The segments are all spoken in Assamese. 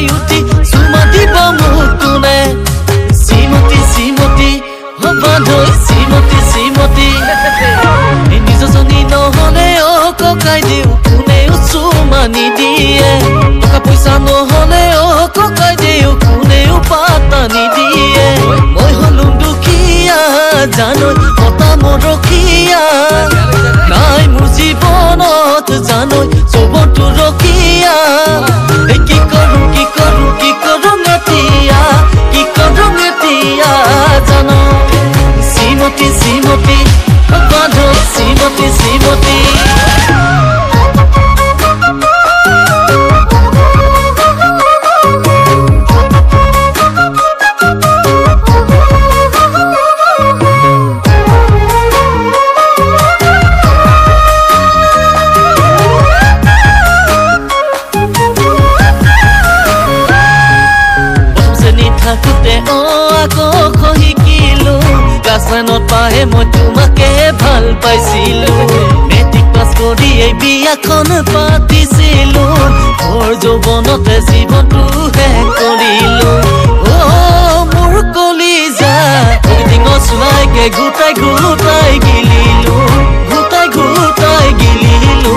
হাই উঠি চুমা দিব মোক কোনে শ্ৰীমতী শ্ৰীমতী বান্ধৈ শ্ৰীমতী শ্ৰীমতী নিজজনী নহলে ককাই দিওঁ কোনেও চুমা নিদিয়ে টকা পইচা নহলে ককাই দিওঁ কোনেও পাতা নিদিয়ে মই হলো দুখীয়া জানৈ হতা মৰখীয়া নাই মোৰ জীৱনত জানৈ চবতো ৰখীয়া কি কৰোঁ কি কৰোঁ কি কৰোঁ এতিয়া কি কৰোঁ এতিয়া জানো শ্ৰীমতী শ্ৰীমতী বান্ধৈ শ্ৰীমতী শ্ৰীমতী থাকোঁতে আকৌ শিকিলো ক্লাছত পাহে মই তোমাকে ভাল পাইছিলো মেট্ৰিক পাছ কৰি এই বিয়াখন পাতিছিলো মোৰ যৌৱনতে জীৱনটো শেষ কৰিলো মোৰ কলিজা টিঙত চুলাইকে ঘূটাই ঘূটাই গিলিলো ঘূটাই ঘূটাই গিলিলো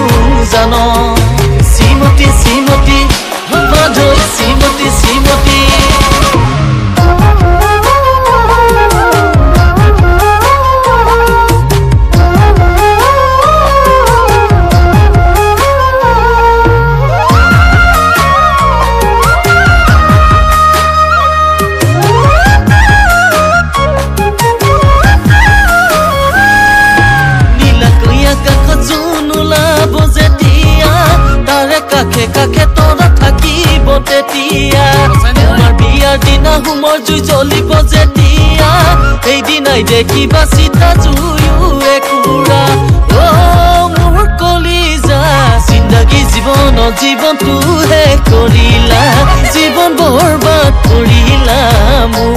জান শ্ৰীমতী শ্ৰীমতী বান্ধৈ শ্ৰীমতী শ্ৰীমতী কাষে কাষে তৰা থাকিব তেতিয়া তোমাৰ বিয়াৰ দিনা হোমৰ জুই জ্বলিব যেতিয়া সেইদিনাই দেখিবা চিতা জুয়ো একুৰা মোৰ কলিজা জিন্দগী জীৱনত জীৱনটো শেষ কৰিলা জীৱন বৰবাদ কৰিলা মোৰ